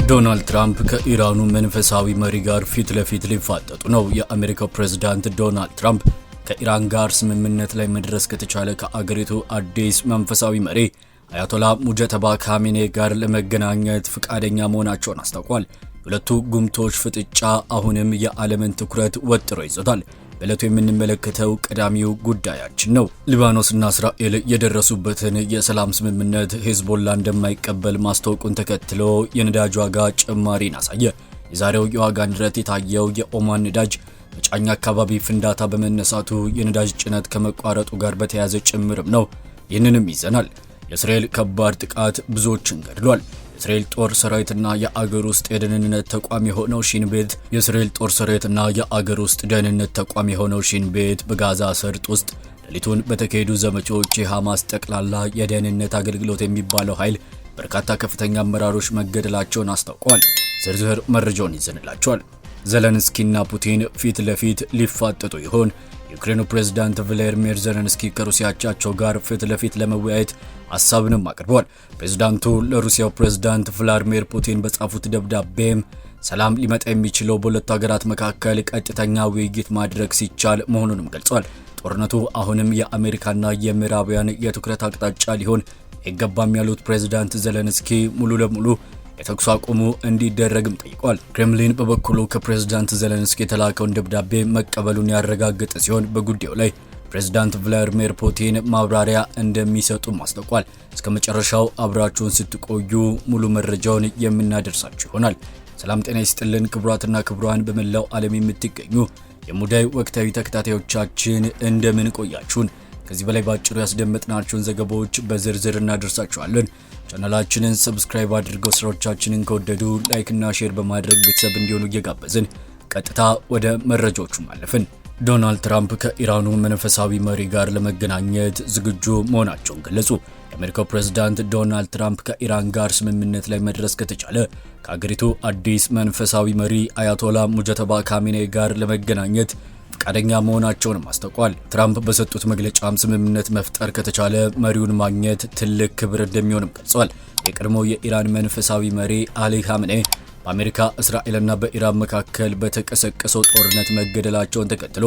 ዶናልድ ትራምፕ ከኢራኑ መንፈሳዊ መሪ ጋር ፊት ለፊት ሊፋጠጡ ነው። የአሜሪካው ፕሬዝዳንት ዶናልድ ትራምፕ ከኢራን ጋር ስምምነት ላይ መድረስ ከተቻለ ከአገሪቱ አዲስ መንፈሳዊ መሪ አያቶላ ሙጀተባ ካሚኔ ጋር ለመገናኘት ፍቃደኛ መሆናቸውን አስታውቋል። ሁለቱ ጉምቶች ፍጥጫ አሁንም የዓለምን ትኩረት ወጥሮ ይዞታል። በእለቱ የምንመለከተው ቀዳሚው ጉዳያችን ነው። ሊባኖስና እስራኤል የደረሱበትን የሰላም ስምምነት ሄዝቦላ እንደማይቀበል ማስታወቁን ተከትሎ የነዳጅ ዋጋ ጭማሪን አሳየ። የዛሬው የዋጋ ንረት የታየው የኦማን ነዳጅ መጫኛ አካባቢ ፍንዳታ በመነሳቱ የነዳጅ ጭነት ከመቋረጡ ጋር በተያያዘ ጭምርም ነው። ይህንንም ይዘናል። የእስራኤል ከባድ ጥቃት ብዙዎችን ገድሏል። የእስራኤል ጦር ሰራዊትና የአገር ውስጥ የደህንነት ተቋም የሆነው ሺን ቤት በጋዛ ሰርጥ ውስጥ ሌሊቱን በተካሄዱ ዘመቻዎች የሐማስ ጠቅላላ የደህንነት አገልግሎት የሚባለው ኃይል በርካታ ከፍተኛ አመራሮች መገደላቸውን አስታውቀዋል። ዝርዝር መረጃውን ይዘንላቸዋል። ዘለንስኪና ፑቲን ፊት ለፊት ሊፋጠጡ ይሆን? የዩክሬኑ ፕሬዝዳንት ቮሎዲሚር ዜሌንስኪ ከሩሲያ አቻቸው ጋር ፊት ለፊት ለመወያየት ሐሳብንም አቅርበዋል። ፕሬዝዳንቱ ለሩሲያው ፕሬዝዳንት ቭላዲሚር ፑቲን በጻፉት ደብዳቤም ሰላም ሊመጣ የሚችለው በሁለቱ ሀገራት መካከል ቀጥተኛ ውይይት ማድረግ ሲቻል መሆኑንም ገልጸዋል። ጦርነቱ አሁንም የአሜሪካና የምዕራባውያን የትኩረት አቅጣጫ ሊሆን አይገባም ያሉት ፕሬዝዳንት ዜሌንስኪ ሙሉ ለሙሉ የተኩስ አቁሙ እንዲደረግም ጠይቋል። ክሬምሊን በበኩሉ ከፕሬዝዳንት ዜሌንስኪ የተላከውን ደብዳቤ መቀበሉን ያረጋገጠ ሲሆን በጉዳዩ ላይ ፕሬዝዳንት ቭላዲሚር ፑቲን ማብራሪያ እንደሚሰጡም አስታውቋል። እስከ መጨረሻው አብራችሁን ስትቆዩ ሙሉ መረጃውን የምናደርሳችሁ ይሆናል። ሰላም ጤና ይስጥልን ክቡራትና ክቡራን በመላው ዓለም የምትገኙ የሙዳይ ወቅታዊ ተከታታዮቻችን እንደምን ቆያችሁን? ከዚህ በላይ ባጭሩ ያስደመጥናችሁን ዘገባዎች በዝርዝር እናደርሳችኋለን። ቻናላችንን ሰብስክራይብ አድርገው ስራዎቻችንን ከወደዱ ላይክ እና ሼር በማድረግ ቤተሰብ እንዲሆኑ እየጋበዝን ቀጥታ ወደ መረጃዎቹ ማለፍን። ዶናልድ ትራምፕ ከኢራኑ መንፈሳዊ መሪ ጋር ለመገናኘት ዝግጁ መሆናቸውን ገለጹ። የአሜሪካው ፕሬዝዳንት ዶናልድ ትራምፕ ከኢራን ጋር ስምምነት ላይ መድረስ ከተቻለ ከአገሪቱ አዲስ መንፈሳዊ መሪ አያቶላ ሙጀተባ ካሚኔ ጋር ለመገናኘት ፈቃደኛ መሆናቸውን አስታውቀዋል። ትራምፕ በሰጡት መግለጫም ስምምነት መፍጠር ከተቻለ መሪውን ማግኘት ትልቅ ክብር እንደሚሆንም ገልጸዋል። የቀድሞው የኢራን መንፈሳዊ መሪ አሊ ኻሜኔ በአሜሪካ እስራኤልና በኢራን መካከል በተቀሰቀሰው ጦርነት መገደላቸውን ተከትሎ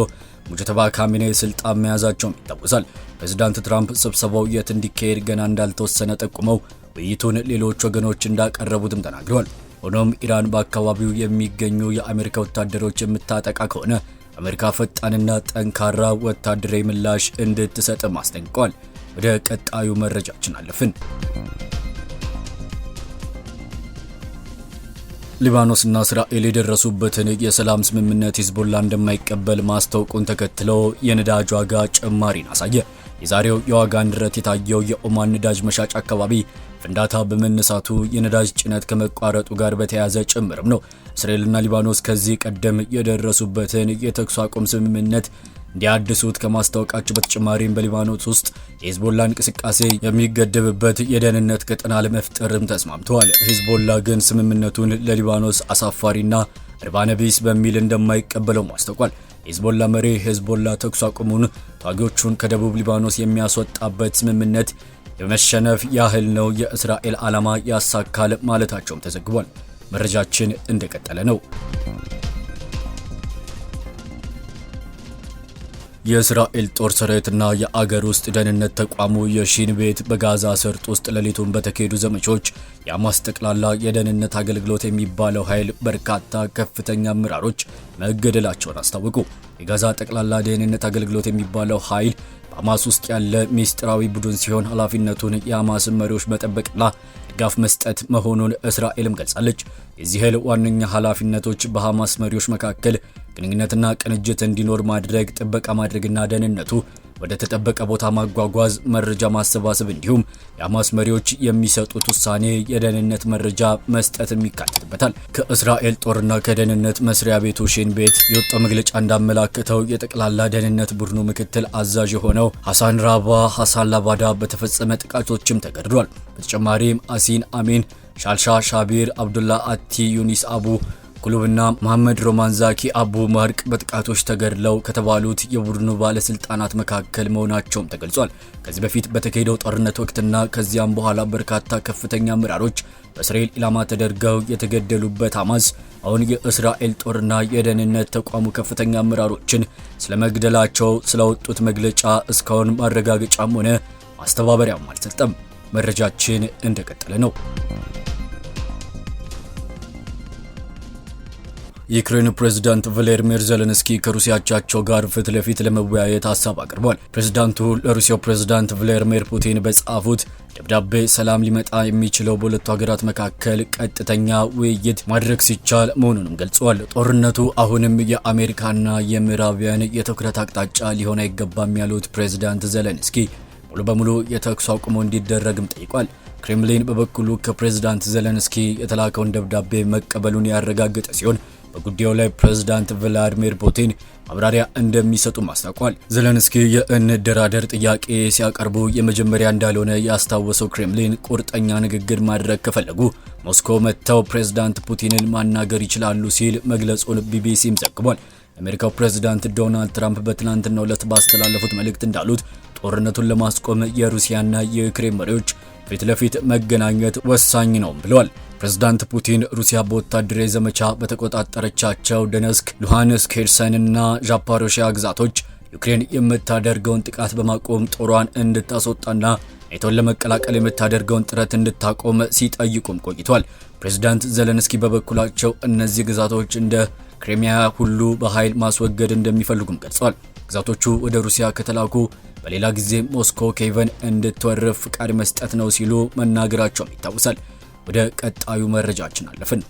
ሙጀተባ ካሚኔ ስልጣን መያዛቸውም ይታወሳል። ፕሬዝዳንት ትራምፕ ስብሰባው የት እንዲካሄድ ገና እንዳልተወሰነ ጠቁመው ውይይቱን ሌሎች ወገኖች እንዳቀረቡትም ተናግረዋል። ሆኖም ኢራን በአካባቢው የሚገኙ የአሜሪካ ወታደሮች የምታጠቃ ከሆነ አሜሪካ ፈጣንና ጠንካራ ወታደራዊ ምላሽ እንድትሰጥም አስጠንቅቀዋል። ወደ ቀጣዩ መረጃችን አለፍን። ሊባኖስና እስራኤል የደረሱበትን የሰላም ስምምነት ሂዝቦላ እንደማይቀበል ማስታወቁን ተከትሎ የነዳጅ ዋጋ ጭማሪን አሳየ። የዛሬው የዋጋ ንረት የታየው የኦማን ነዳጅ መሻጫ አካባቢ ፍንዳታ በመነሳቱ የነዳጅ ጭነት ከመቋረጡ ጋር በተያያዘ ጭምርም ነው። እስራኤልና ሊባኖስ ከዚህ ቀደም የደረሱበትን የተኩስ አቁም ስምምነት እንዲያድሱት ከማስታወቃቸው በተጨማሪም በሊባኖስ ውስጥ የሂዝቦላ እንቅስቃሴ የሚገደብበት የደህንነት ቀጠና ለመፍጠርም ተስማምተዋል። ሂዝቦላ ግን ስምምነቱን ለሊባኖስ አሳፋሪና እርባነቢስ በሚል እንደማይቀበለው አስታውቋል። የሂዝቦላ መሪ ሂዝቦላ ተኩስ አቁሙን ተዋጊዎቹን ከደቡብ ሊባኖስ የሚያስወጣበት ስምምነት የመሸነፍ ያህል ነው የእስራኤል ዓላማ ያሳካል ማለታቸውም ተዘግቧል። መረጃችን እንደቀጠለ ነው። የእስራኤል ጦር ሰራዊትና የአገር ውስጥ ደህንነት ተቋሙ የሺን ቤት በጋዛ ሰርጥ ውስጥ ሌሊቱን በተካሄዱ ዘመቻዎች የሐማስ ጠቅላላ የደህንነት አገልግሎት የሚባለው ኃይል በርካታ ከፍተኛ አመራሮች መገደላቸውን አስታወቁ። የጋዛ ጠቅላላ ደህንነት አገልግሎት የሚባለው ኃይል በሐማስ ውስጥ ያለ ሚስጥራዊ ቡድን ሲሆን ኃላፊነቱን የሐማስን መሪዎች መጠበቅና ድጋፍ መስጠት መሆኑን እስራኤልም ገልጻለች። የዚህ ኃይል ዋነኛ ኃላፊነቶች በሐማስ መሪዎች መካከል ግንኙነትና ቅንጅት እንዲኖር ማድረግ፣ ጥበቃ ማድረግና ደህንነቱ ወደ ተጠበቀ ቦታ ማጓጓዝ፣ መረጃ ማሰባሰብ እንዲሁም የሐማስ መሪዎች የሚሰጡት ውሳኔ የደህንነት መረጃ መስጠትም ይካተትበታል። ከእስራኤል ጦርና ከደህንነት መስሪያ ቤቱ ሺን ቤት የወጣው መግለጫ እንዳመላከተው የጠቅላላ ደህንነት ቡድኑ ምክትል አዛዥ የሆነው ሐሳን ላባዳ በተፈጸመ ጥቃቶችም ተገድሏል። በተጨማሪም አሲን አሚን፣ ሻልሻ ሻቢር፣ አብዱላ አቲ፣ ዩኒስ አቡ ኩሉብና መሐመድ ሮማንዛኪ አቡ ማርቅ በጥቃቶች ተገድለው ከተባሉት የቡድኑ ባለስልጣናት መካከል መሆናቸውም ተገልጿል። ከዚህ በፊት በተካሄደው ጦርነት ወቅትና ከዚያም በኋላ በርካታ ከፍተኛ አመራሮች በእስራኤል ኢላማ ተደርገው የተገደሉበት ሐማስ አሁን የእስራኤል ጦርና የደህንነት ተቋሙ ከፍተኛ አመራሮችን ስለመግደላቸው ስለወጡት መግለጫ እስካሁን ማረጋገጫም ሆነ ማስተባበሪያም አልሰጠም። መረጃችን እንደቀጠለ ነው። የዩክሬኑ ፕሬዝዳንት ቮሎዲሚር ዜሌንስኪ ከሩሲያ አቻቸው ጋር ፊት ለፊት ለመወያየት ሐሳብ አቅርበዋል። ፕሬዝዳንቱ ለሩሲያው ፕሬዝዳንት ቭላዲሚር ፑቲን በጻፉት ደብዳቤ ሰላም ሊመጣ የሚችለው በሁለቱ ሀገራት መካከል ቀጥተኛ ውይይት ማድረግ ሲቻል መሆኑንም ገልጸዋል። ጦርነቱ አሁንም የአሜሪካና የምዕራባውያን የትኩረት አቅጣጫ ሊሆን አይገባም ያሉት ፕሬዝዳንት ዜሌንስኪ ሙሉ በሙሉ የተኩስ አቁም እንዲደረግም ጠይቋል። ክሬምሊን በበኩሉ ከፕሬዝዳንት ዜሌንስኪ የተላከውን ደብዳቤ መቀበሉን ያረጋገጠ ሲሆን በጉዳዩ ላይ ፕሬዝዳንት ቭላዲሚር ፑቲን ማብራሪያ እንደሚሰጡ አስታውቋል። ዜሌንስኪ የእንደራደር ጥያቄ ሲያቀርቡ የመጀመሪያ እንዳልሆነ ያስታወሰው ክሬምሊን ቁርጠኛ ንግግር ማድረግ ከፈለጉ ሞስኮ መጥተው ፕሬዝዳንት ፑቲንን ማናገር ይችላሉ ሲል መግለጹን ቢቢሲም ዘግቧል። የአሜሪካው ፕሬዝዳንት ዶናልድ ትራምፕ በትናንትናው ዕለት ባስተላለፉት መልእክት እንዳሉት ጦርነቱን ለማስቆም የሩሲያና የዩክሬን መሪዎች ፊት ለፊት መገናኘት ወሳኝ ነው ብለዋል። ፕሬዝዳንት ፑቲን ሩሲያ በወታደራዊ ዘመቻ በተቆጣጠረቻቸው ዶኔትስክ፣ ሉሃንስክ፣ ኬርሰን እና ዛፖሪዥያ ግዛቶች ዩክሬን የምታደርገውን ጥቃት በማቆም ጦሯን እንድታስወጣና ኔቶን ለመቀላቀል የምታደርገውን ጥረት እንድታቆም ሲጠይቁም ቆይቷል። ፕሬዝዳንት ዜሌንስኪ በበኩላቸው እነዚህ ግዛቶች እንደ ክሪሚያ ሁሉ በኃይል ማስወገድ እንደሚፈልጉም ገልጸዋል። ግዛቶቹ ወደ ሩሲያ ከተላኩ በሌላ ጊዜ ሞስኮ ኪየቭን እንድትወርፍ ፍቃድ መስጠት ነው ሲሉ መናገራቸውም ይታወሳል። ወደ ቀጣዩ መረጃችን አለፍን።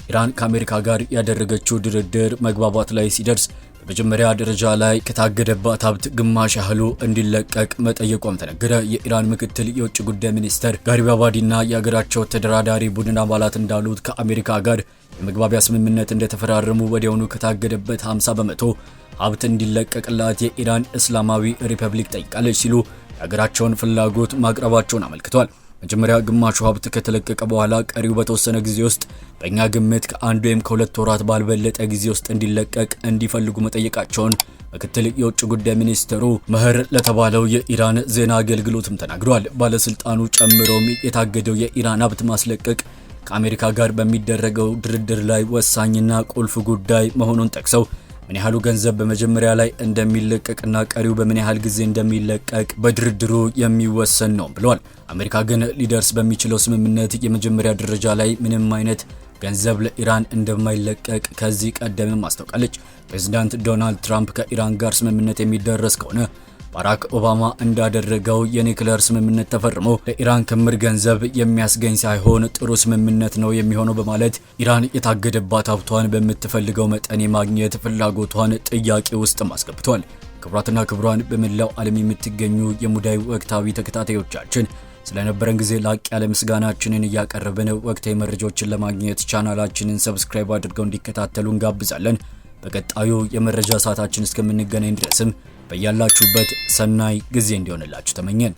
ኢራን ከአሜሪካ ጋር ያደረገችው ድርድር መግባባት ላይ ሲደርስ በመጀመሪያ ደረጃ ላይ ከታገደባት ሀብት ግማሽ ያህሉ እንዲለቀቅ መጠየቋም ተነገረ። የኢራን ምክትል የውጭ ጉዳይ ሚኒስተር ጋሪብ አባዲና የሀገራቸው ተደራዳሪ ቡድን አባላት እንዳሉት ከአሜሪካ ጋር የመግባቢያ ስምምነት እንደተፈራረሙ ወዲያውኑ ከታገደበት 50 በመቶ ሀብት እንዲለቀቅላት የኢራን እስላማዊ ሪፐብሊክ ጠይቃለች ሲሉ የሀገራቸውን ፍላጎት ማቅረባቸውን አመልክቷል። መጀመሪያ ግማሹ ሀብት ከተለቀቀ በኋላ ቀሪው በተወሰነ ጊዜ ውስጥ በእኛ ግምት ከአንድ ወይም ከሁለት ወራት ባልበለጠ ጊዜ ውስጥ እንዲለቀቅ እንዲፈልጉ መጠየቃቸውን ምክትል የውጭ ጉዳይ ሚኒስትሩ መህር ለተባለው የኢራን ዜና አገልግሎትም ተናግረዋል። ባለስልጣኑ ጨምሮም የታገደው የኢራን ሀብት ማስለቀቅ ከአሜሪካ ጋር በሚደረገው ድርድር ላይ ወሳኝና ቁልፍ ጉዳይ መሆኑን ጠቅሰው ምን ያህሉ ገንዘብ በመጀመሪያ ላይ እንደሚለቀቅና ቀሪው በምን ያህል ጊዜ እንደሚለቀቅ በድርድሩ የሚወሰን ነው ብለዋል። አሜሪካ ግን ሊደርስ በሚችለው ስምምነት የመጀመሪያ ደረጃ ላይ ምንም አይነት ገንዘብ ለኢራን እንደማይለቀቅ ከዚህ ቀደምም አስታውቃለች። ፕሬዝዳንት ዶናልድ ትራምፕ ከኢራን ጋር ስምምነት የሚደረስ ከሆነ ባራክ ኦባማ እንዳደረገው የኒውክሌር ስምምነት ተፈርሞ ለኢራን ክምር ገንዘብ የሚያስገኝ ሳይሆን ጥሩ ስምምነት ነው የሚሆነው በማለት ኢራን የታገደባት ሀብቷን በምትፈልገው መጠን የማግኘት ፍላጎቷን ጥያቄ ውስጥ አስገብቷል። ክቡራትና ክቡራን በመላው ዓለም የምትገኙ የሙዳይ ወቅታዊ ተከታታዮቻችን ስለነበረን ጊዜ ላቅ ያለ ምስጋናችንን እያቀረብን ወቅታዊ መረጃዎችን ለማግኘት ቻናላችንን ሰብስክራይብ አድርገው እንዲከታተሉ እንጋብዛለን። በቀጣዩ የመረጃ ሰዓታችን እስከምንገናኝ ድረስም በያላችሁበት ሰናይ ጊዜ እንዲሆንላችሁ ተመኘን።